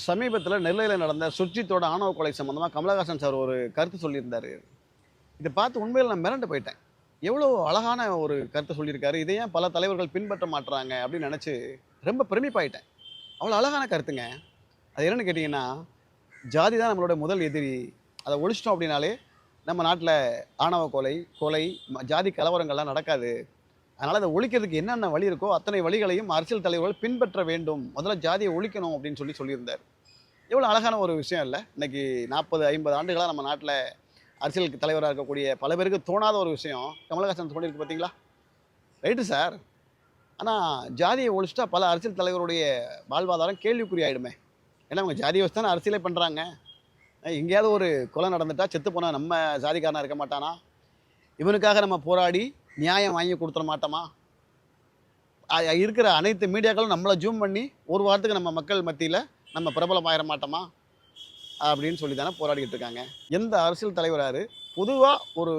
சமீபத்தில் நெல்லையில் நடந்த சுர்ஜித்தோட ஆணவ கொலை சம்பந்தமாக கமலஹாசன் சார் ஒரு கருத்து சொல்லியிருந்தாரு. இதை பார்த்து உண்மையில் நான் மிரண்டு போயிட்டேன். எவ்வளோ அழகான ஒரு கருத்தை சொல்லியிருக்காரு. இதை ஏன் பல தலைவர்கள் பின்பற்ற மாட்றாங்க அப்படின்னு நினச்சி ரொம்ப பிரமிப்பாயிட்டேன். அவ்வளோ அழகான கருத்துங்க. அது என்னன்னு கேட்டிங்கன்னா, ஜாதி தான் நம்மளோட முதல் எதிரி. அதை ஒழிச்சிட்டோம் அப்படின்னாலே நம்ம நாட்டில் ஆணவ கொலை, கொலை, ஜாதி கலவரங்கள்லாம் நடக்காது. அதனால் அதை ஒழிக்கிறதுக்கு என்னென்ன வழி இருக்கோ அத்தனை வழிகளையும் அரசியல் தலைவர்கள் பின்பற்ற வேண்டும். முதல்ல ஜாதியை ஒழிக்கணும் அப்படின்னு சொல்லியிருந்தார். எவ்வளோ அழகான ஒரு விஷயம் இல்லை? இன்னைக்கு 40, 50 ஆண்டுகளாக நம்ம நாட்டில் அரசியல் தலைவராக இருக்கக்கூடிய பல பேருக்கு தோணாத ஒரு விஷயம் கமலஹாசன் தோணியிருக்கு பார்த்தீங்களா? Right sir. ஆனால் ஜாதியை ஒழிச்சிட்டா பல அரசியல் தலைவருடைய வாழ்வாதாரம் கேள்விக்குறி ஆகிடுமே. ஏன்னா அவங்க ஜாதியை வச்சு தானே அரசியலே பண்ணுறாங்க. எங்கேயாவது ஒரு கொலை நடந்துட்டா செத்து போனால் நம்ம ஜாதிக்காரனாக இருக்க மாட்டானா? இவனுக்காக நம்ம போராடி நியாயம் வாங்கி கொடுத்துட மாட்டோமா? இருக்கிற அனைத்து மீடியாக்களும் நம்மளை ஜூம் பண்ணி ஒரு வாரத்துக்கு நம்ம மக்கள் மத்தியில் நம்ம பிரபலம் ஆயிட மாட்டோமா அப்படின்னு சொல்லி தானே போராடிக்கிட்டு இருக்காங்க. எந்த அரசியல் தலைவராரு பொதுவாக ஒரு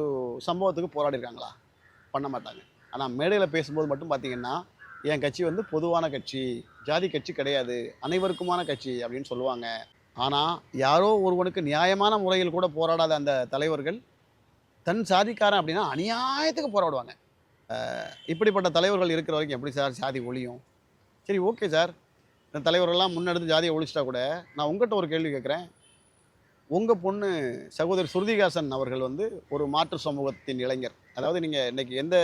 சம்பவத்துக்கு போராடி இருக்காங்களா? பண்ண மாட்டாங்க. ஆனால் மேடையில் பேசும்போது மட்டும் பார்த்தீங்கன்னா, என் கட்சி வந்து பொதுவான கட்சி, ஜாதி கட்சி கிடையாது, அனைவருக்குமான கட்சி அப்படின்னு சொல்லுவாங்க. ஆனால் யாரோ ஒருவனுக்கு நியாயமான முறையில் கூட போராடாத அந்த தலைவர்கள் தன் சாதிக்காரன் அப்படின்னா அநியாயத்துக்கு போராடுவாங்க. இப்படிப்பட்ட தலைவர்கள் இருக்கிற வரைக்கும் எப்படி சார் சாதி ஒழியும்? சரி, ஓகே சார், இந்த தலைவர்கள்லாம் முன்னெடுத்து ஜாதியை ஒழிச்சிட்டா கூட நான் உங்கள்கிட்ட ஒரு கேள்வி கேட்குறேன். உங்கள் பொண்ணு சகோதரி ஸ்ருதிஹாசன் அவர்கள் வந்து ஒரு மாற்று சமூகத்தின் இளைஞர். அதாவது நீங்கள் இன்றைக்கி எந்த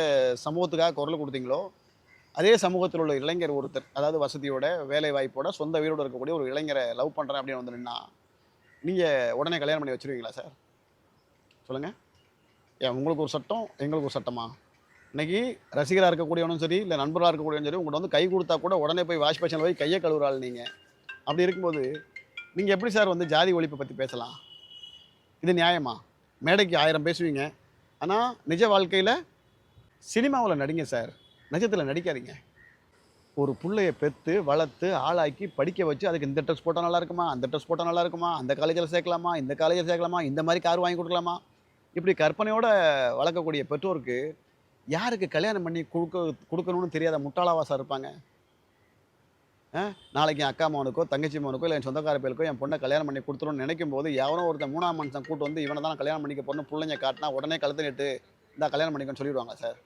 சமூகத்துக்காக குரல் கொடுத்தீங்களோ அதே சமூகத்தில் உள்ள இளைஞர் ஒருத்தர், அதாவது வசதியோட, வேலை வாய்ப்போட, சொந்த வீரோடு இருக்கக்கூடிய ஒரு இளைஞரை லவ் பண்ணுறேன் அப்படின்னு வந்து நின்னா நீங்கள் உடனே கல்யாணம் பண்ணி வச்சுருவீங்களா சார்? சொல்லுங்கள். ஏன் உங்களுக்கு ஒரு சட்டம், எங்களுக்கு ஒரு சட்டமா? இன்றைக்கி ரசிகராக இருக்கக்கூடியவனும் சரி, இல்லை நண்பராக இருக்கக்கூடியவனும் சரி, உங்கள்கிட்ட வந்து கை கொடுத்தா கூட உடனே போய் வாஷ் பேஷனில் போய் கையை கழுவுறாள் நீங்கள். அப்படி இருக்கும்போது நீங்கள் எப்படி சார் வந்து ஜாதி ஒழிப்பை பற்றி பேசலாம்? இது நியாயமா? மேடைக்கு 1000 பேசுவீங்க, ஆனால் நிஜ வாழ்க்கையில் சினிமாவில் நடிங்க சார், நிஜத்தில் நடிக்காதீங்க. ஒரு பிள்ளையை பெற்று வளர்த்து ஆளாக்கி படிக்க வச்சு அதுக்கு இந்த ட்ரெஸ் போட்டால் நல்லா இருக்குமா, அந்த ட்ரெஸ் போட்டால் நல்லா இருக்குமா, அந்த காலேஜில் சேர்க்கலாமா, இந்த காலேஜில் சேர்க்கலாமா, இந்த மாதிரி கார் வாங்கி கொடுக்கலாமா, இப்படி கற்பனையோடு வளர்க்கக்கூடிய பெற்றோருக்கு யாருக்கு கல்யாணம் பண்ணி கொடுக்கணும்னு தெரியாத முட்டாளாவா சார் இருப்பாங்க? நாளைக்கு என் அக்கா மகனுக்கோ, தங்கச்சி மகனுக்கோ, இல்லை என் சொந்தக்கார பேருக்கோ என் பொண்ணை கல்யாணம் பண்ணி கொடுத்துருன்னு நினைக்கும் போது எவனோ ஒருத்தன் 3ஆம் மனுஷன் கூட்டு வந்து இவனை தான் கல்யாணம் பண்ணிக்க போறேன்னு பிள்ளைங்க காட்டினா உடனே கழுத்து நெட்டு இந்த கல்யாணம் பண்ணிக்கன்னு சொல்லிடுவாங்க சார்.